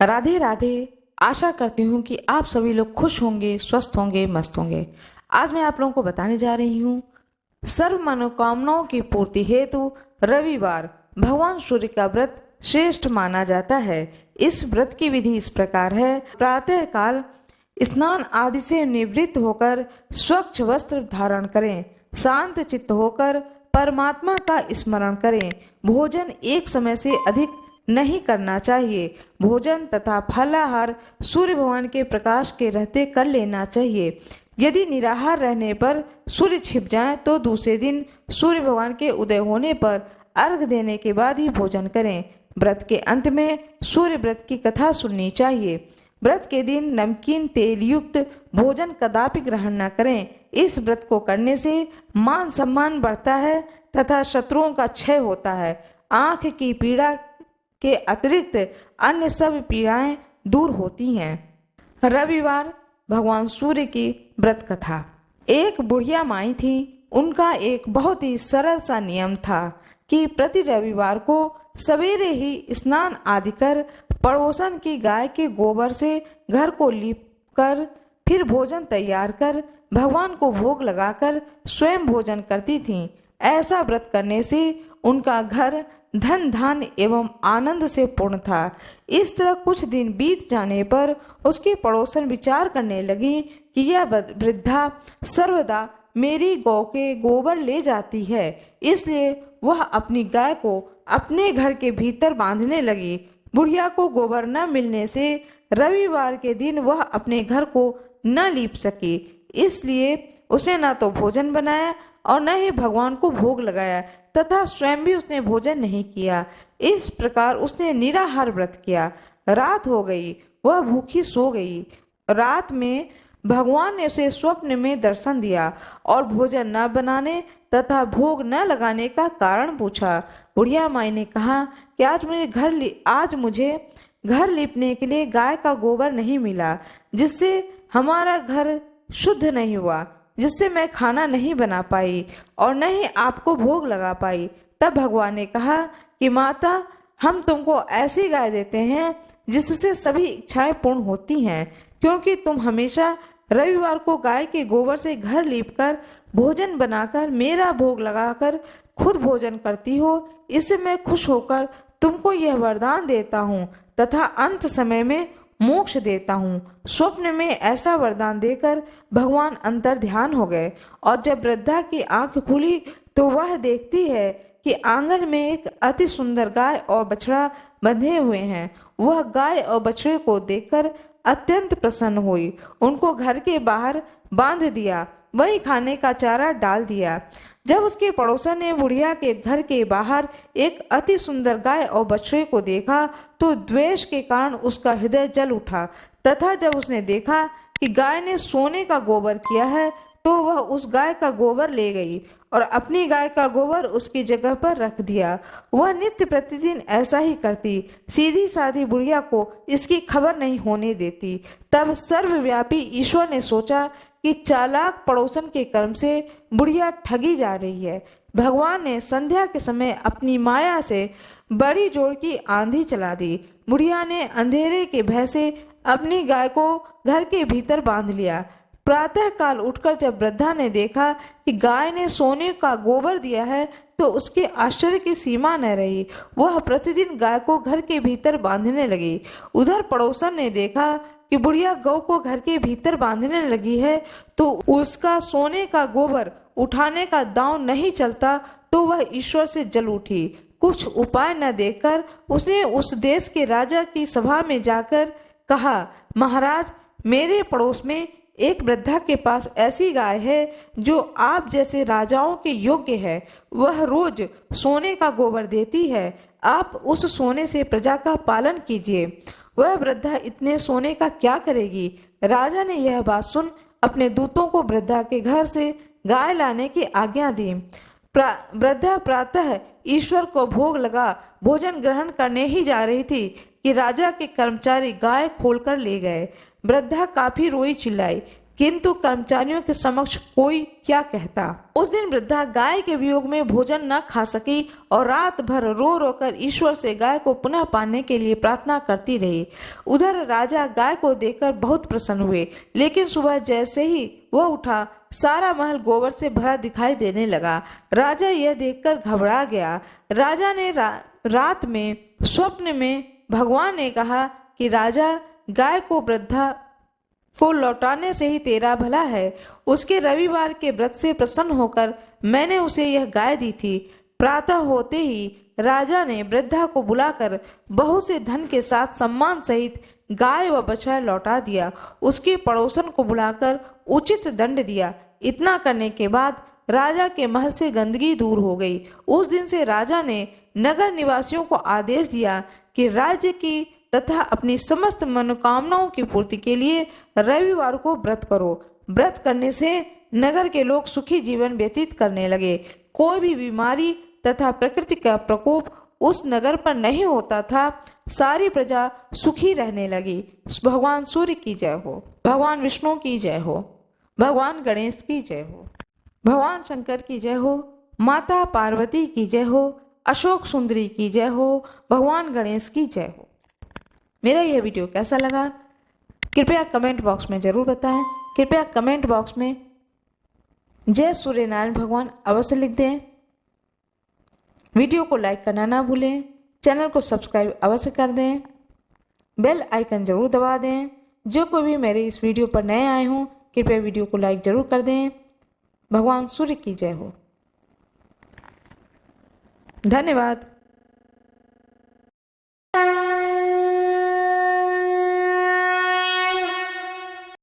राधे राधे। आशा करती हूँ कि आप सभी लोग खुश होंगे, स्वस्थ होंगे, मस्त होंगे। आज मैं आप लोगों को बताने जा रही हूँ सर्व मनोकामनाओं की पूर्ति हेतु रविवार भगवान सूर्य का व्रत श्रेष्ठ माना जाता है। इस व्रत की विधि इस प्रकार है। प्रातः काल स्नान आदि से निवृत्त होकर स्वच्छ वस्त्र धारण करें। शांत चित्त होकर परमात्मा का स्मरण करें। भोजन एक समय से अधिक नहीं करना चाहिए। भोजन तथा फलाहार सूर्य भगवान के प्रकाश के रहते कर लेना चाहिए। यदि निराहार रहने पर सूर्य छिप जाए तो दूसरे दिन सूर्य भगवान के उदय होने पर अर्घ देने के बाद ही भोजन करें। व्रत के अंत में सूर्य व्रत की कथा सुननी चाहिए। व्रत के दिन नमकीन तेल युक्त भोजन कदापि ग्रहण न करें। इस व्रत को करने से मान सम्मान बढ़ता है तथा शत्रुओं का क्षय होता है। आंख की पीड़ा के अतिरिक्त अन्य सब पीड़ाएं दूर होती हैं। रविवार भगवान सूर्य की व्रत कथा। एक बुढ़िया माई थी। उनका एक बहुत ही सरल सा नियम था कि प्रति रविवार को सवेरे ही स्नान आदि कर पड़ोसन की गाय के गोबर से घर को लीप कर फिर भोजन तैयार कर भगवान को भोग लगाकर स्वयं भोजन करती थीं। ऐसा व्रत करने से उनका घर धन धान्य एवं आनंद से पूर्ण था। इस तरह कुछ दिन बीत जाने पर उसके पड़ोसन विचार करने लगी कि यह वृद्धा सर्वदा मेरी गौ के गोबर ले जाती है, इसलिए वह अपनी गाय को अपने घर के भीतर बांधने लगी। बुढ़िया को गोबर न मिलने से रविवार के दिन वह अपने घर को न लीप सकी, इसलिए उसने न तो भोजन बनाया और न ही भगवान को भोग लगाया तथा स्वयं भी उसने भोजन नहीं किया। इस प्रकार उसने निराहार व्रत किया। रात हो गई, वह भूखी सो गई। रात में भगवान ने उसे स्वप्न में दर्शन दिया और भोजन न बनाने तथा भोग न लगाने का कारण पूछा। बुढ़िया माई ने कहा कि आज मुझे घर लीपने के लिए गाय का गोबर नहीं मिला, जिससे हमारा घर शुद्ध नहीं हुआ, जिससे मैं खाना नहीं बना पाई और न ही आपको भोग लगा पाई। तब भगवान ने कहा कि माता, हम तुमको ऐसी गाय देते हैं जिससे सभी इच्छाएं पूर्ण होती हैं, क्योंकि तुम हमेशा रविवार को गाय के गोबर से घर लीपकर भोजन बनाकर मेरा भोग लगाकर खुद भोजन करती हो। इससे मैं खुश होकर तुमको यह वरदान देता हूँ तथा अंत समय में मोक्ष देता हूँ। स्वप्न में ऐसा वरदान देकर भगवान अंतर ध्यान हो गए और जब वृद्धा की आंख खुली तो वह देखती है कि आंगन में एक अति सुंदर गाय और बछड़ा बंधे हुए हैं। वह गाय और बछड़े को देखकर अत्यंत प्रसन्न हुई। उनको घर के बाहर बांध दिया, वहीं खाने का चारा डाल दिया। जब उसके पड़ोसन ने बुढ़िया के घर के बाहर एक अति सुंदर गाय और बछड़े को देखा तो द्वेष के कारण उसका हृदय जल उठा तथा जब उसने देखा कि गाय ने सोने का गोबर किया है तो वह उस गाय का गोबर ले गई और अपनी गाय का गोबर उसकी जगह पर रख दिया। वह नित्य प्रतिदिन ऐसा ही करती, सीधी साधी बुढ़िया को इसकी खबर नहीं होने देती। तब सर्वव्यापी ईश्वर ने सोचा कि चालाक पड़ोसन के कर्म से बुढ़िया ठगी जा रही है। भगवान ने संध्या के समय अपनी माया से बड़ी जोर की आंधी चला दी। बुढ़िया ने अंधेरे के भय से अपनी गाय को घर के भीतर बांध लिया। प्रातः काल उठकर जब वृद्धा ने देखा कि गाय ने सोने का गोबर दिया है तो उसके आश्चर्य की सीमा न रही। वह प्रतिदिन गाय को घर के भीतर बांधने लगी। उधर पड़ोसन ने देखा कि बुढ़िया गौ को घर के भीतर बांधने लगी है तो उसका सोने का गोबर उठाने का दांव नहीं चलता तो वह ईश्वर से जल उठी। कुछ उपाय न देखकर उसने उस देश के राजा की सभा में जाकर कहा, महाराज, मेरे पड़ोस में एक वृद्धा के पास ऐसी गाय है जो आप जैसे राजाओं के योग्य है। वह रोज सोने का गोबर देती है। आप उस सोने से प्रजा का पालन कीजिए। वह वृद्धा इतने सोने का क्या करेगी? राजा ने यह बात सुन अपने दूतों को वृद्धा के घर से गाय लाने की आज्ञा दी। वृद्धा प्रातः ईश्वर को भोग लगा भोजन ग्रहण करने ही जा रही थी कि राजा के कर्मचारी गाय खोलकर ले गए। वृद्धा काफी रोई चिल्लाई किंतु कर्मचारियों के समक्ष कोई क्या कहता। उस दिन वृद्धा गाय के वियोग में भोजन न खा सकी और रात भर रो रो कर ईश्वर से गाय को पुनः पाने के लिए प्रार्थना करती रही। उधर राजा गाय को देखकर बहुत प्रसन्न हुए, लेकिन सुबह जैसे ही वह उठा सारा महल गोबर से भरा दिखाई देने लगा। राजा यह देखकर घबरा गया। राजा ने रात में स्वप्न में भगवान ने कहा कि राजा, गाय को वृद्धा को लौटाने से ही तेरा भला है। उसके रविवार के व्रत से प्रसन्न होकर मैंने उसे यह गाय दी थी। प्रातः होते ही राजा ने वृद्धा को बुलाकर बहुत से धन के साथ सम्मान सहित गाय व बछड़ा लौटा दिया। उसके पड़ोसन को बुलाकर उचित दंड दिया। इतना करने के बाद राजा के महल से गंदगी दूर हो गई। उस दिन से राजा ने नगर निवासियों को आदेश दिया कि राज्य की तथा अपनी समस्त मनोकामनाओं की पूर्ति के लिए रविवार को व्रत करो। व्रत करने से नगर के लोग सुखी जीवन व्यतीत करने लगे। कोई भी बीमारी तथा प्रकृति का प्रकोप उस नगर पर नहीं होता था। सारी प्रजा सुखी रहने लगी। भगवान सूर्य की जय हो, भगवान विष्णु की जय हो, भगवान गणेश की जय हो, भगवान शंकर की जय हो, माता पार्वती की जय हो, अशोक सुंदरी की जय हो, भगवान गणेश की जय हो। मेरा यह वीडियो कैसा लगा कृपया कमेंट बॉक्स में ज़रूर बताएं। कृपया कमेंट बॉक्स में जय सूर्य नारायण भगवान अवश्य लिख दें। वीडियो को लाइक करना ना भूलें। चैनल को सब्सक्राइब अवश्य कर दें। बेल आइकन ज़रूर दबा दें। जो कोई भी मेरे इस वीडियो पर नए आए हों कृपया वीडियो को लाइक ज़रूर कर दें। भगवान सूर्य की जय हो। धन्यवाद।